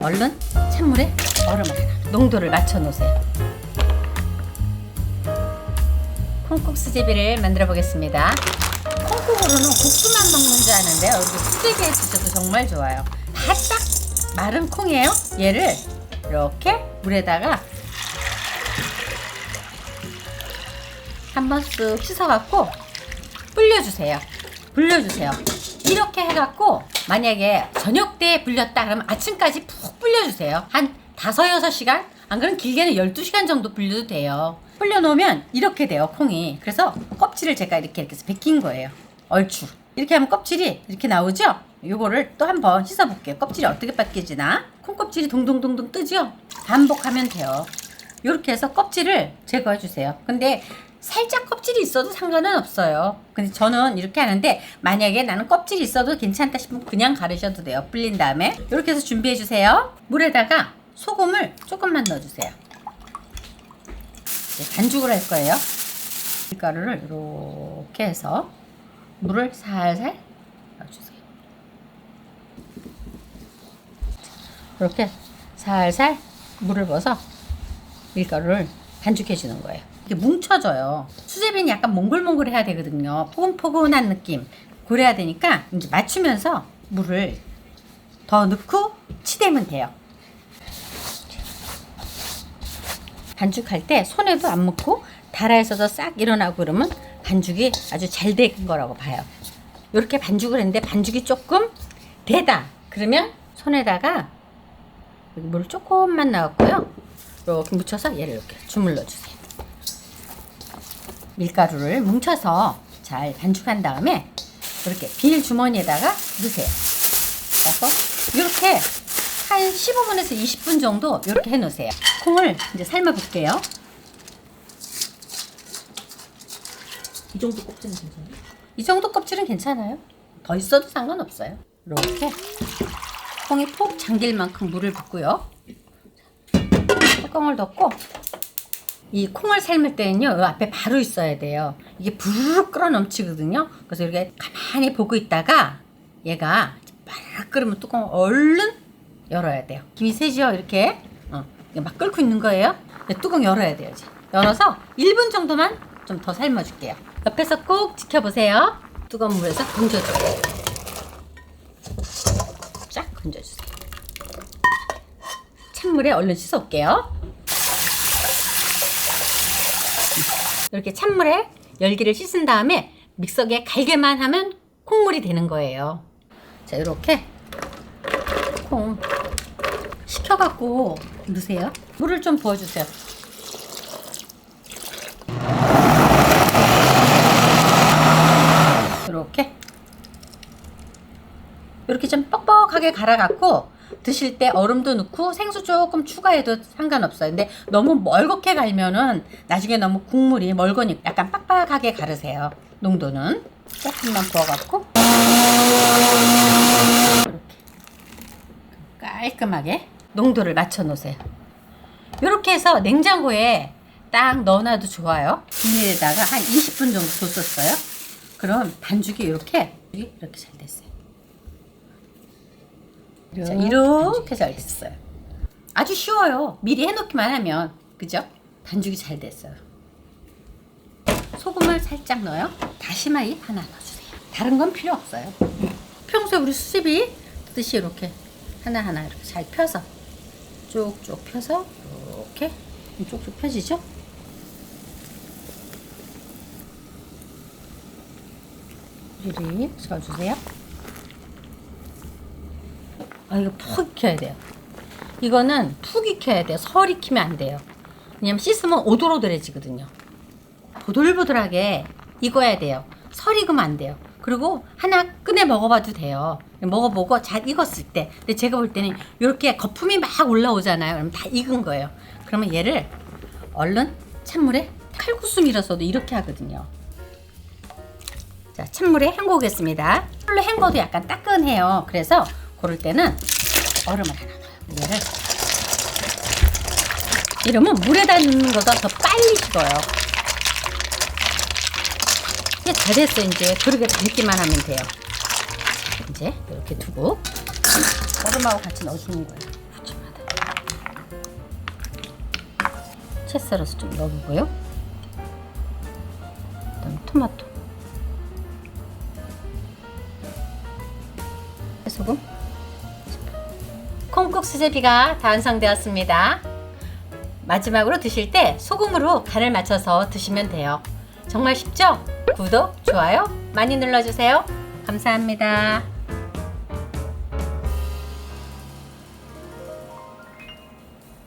얼른 찬물에 얼음을 하나 농도를 맞춰 놓으세요. 콩국 수제비를 만들어 보겠습니다. 콩국으로는 국수만 먹는 줄 아는데요, 이렇게 수제비에 드셔도 정말 좋아요. 바싹 마른 콩이에요. 얘를 이렇게 물에다가 한번 쓱 씻어갖고 불려주세요. 이렇게 해갖고 만약에 저녁 때 불렸다 그러면 아침까지 푹 불려주세요. 한 5-6시간? 안 그러면 길게는 12시간 정도 불려도 돼요. 불려놓으면 이렇게 돼요, 콩이. 그래서 껍질을 제가 이렇게 해서 벗긴 거예요. 얼추 이렇게 하면 껍질이 이렇게 나오죠? 요거를 또 한번 씻어볼게요. 껍질이 어떻게 벗겨지나? 콩껍질이 동동동동 뜨죠? 반복하면 돼요. 요렇게 해서 껍질을 제거해 주세요. 근데 살짝 껍질이 있어도 상관은 없어요. 근데 저는 이렇게 하는데, 만약에 나는 껍질이 있어도 괜찮다 싶으면 그냥 가르셔도 돼요. 불린 다음에 이렇게 해서 준비해 주세요. 물에다가 소금을 조금만 넣어주세요. 반죽을 할 거예요. 밀가루를 이렇게 해서 물을 살살 넣어주세요. 이렇게 살살 물을 부어서 밀가루를 반죽해 주는 거예요. 이게 뭉쳐져요. 수제비는 약간 몽글몽글 해야 되거든요. 포근포근한 느낌 그래야 되니까 이제 맞추면서 물을 더 넣고 치대면 돼요. 반죽할 때 손에도 안 묻고 달아에서도 싹 일어나고 그러면 반죽이 아주 잘 된 거라고 봐요. 이렇게 반죽을 했는데 반죽이 조금 되다 그러면 손에다가 물 조금만 넣었고요. 이렇게 묻혀서 얘를 이렇게 주물러 주세요. 밀가루를 뭉쳐서 잘 반죽한 다음에 이렇게 비닐 주머니에다가 넣으세요. 그래서 이렇게 한 15분에서 20분 정도 이렇게 해 놓으세요. 콩을 이제 삶아 볼게요. 이 정도 껍질은 괜찮아요? 이 정도 껍질은 괜찮아요. 더 있어도 상관없어요. 이렇게 콩이 푹 잠길 만큼 물을 붓고요. 뚜껑을 덮고, 이 콩을 삶을 때는요, 이 앞에 바로 있어야 돼요. 이게 부르르 끓어 넘치거든요. 그래서 이렇게 가만히 보고 있다가 얘가 바르르 끓으면 뚜껑을 얼른 열어야 돼요. 김이 새죠? 이렇게 막 끓고 있는 거예요. 뚜껑 열어야 돼요. 이제 열어서 1분 정도만 좀 더 삶아줄게요. 옆에서 꼭 지켜보세요. 뜨거운 물에서 건져주세요. 쫙 건져주세요. 찬물에 얼른 씻어올게요. 이렇게 찬물에 열기를 씻은 다음에 믹서기에 갈게만 하면 콩물이 되는 거예요. 자, 이렇게 콩 식혀갖고 넣으세요. 물을 좀 부어주세요. 이렇게 좀 뻑뻑하게 갈아갖고 드실 때 얼음도 넣고 생수 조금 추가해도 상관없어요. 근데 너무 멀겋게 갈면은 나중에 너무 국물이 멀거니까 약간 빡빡하게 갈으세요. 농도는 조금만 부어갖고 이렇게 깔끔하게 농도를 맞춰 놓으세요. 이렇게 해서 냉장고에 딱 넣어놔도 좋아요. 비닐에다가 한 20분 정도 뒀었어요. 그럼 반죽이 이렇게 잘 됐어요. 자, 이렇게 잘 됐어요. 아주 쉬워요. 미리 해놓기만 하면. 그죠? 반죽이 잘 됐어요. 소금을 살짝 넣어요. 다시마잎 하나 넣어주세요. 다른 건 필요 없어요. 평소에 우리 수제비 뜨듯이 이렇게 하나하나 이렇게 잘 펴서 쭉쭉 펴서 이렇게 쭉쭉 펴지죠? 이리 저어주세요. 이거 푹 익혀야 돼요. 이거는 푹 익혀야 돼요. 설 익히면 안 돼요. 왜냐면 씻으면 오돌오돌해지거든요. 보들보들하게 익어야 돼요. 설 익으면 안 돼요. 그리고 하나 꺼내 먹어봐도 돼요. 먹어보고 잘 익었을 때. 근데 제가 볼 때는 이렇게 거품이 막 올라오잖아요. 그럼 다 익은 거예요. 그러면 얘를 얼른 찬물에 칼국수 밀어서도 이렇게 하거든요. 자, 찬물에 헹구겠습니다. 물로 헹궈도 약간 따끈해요. 그래서 고를 때는 얼음을 하나 넣어요. 얘를 이러면 물에다 넣는 거가 더 빨리 식어요. 이게 다 됐어요. 이제 그릇에 담기만 하면 돼요. 자, 이제 이렇게 두고 얼음하고 같이 넣어주는 거예요. 채 썰어서 좀 넣어보고요. 그다음 토마토, 소금, 콩국 수제비가 다 완성되었습니다. 마지막으로 드실 때 소금으로 간을 맞춰서 드시면 돼요. 정말 쉽죠? 구독, 좋아요 많이 눌러주세요. 감사합니다.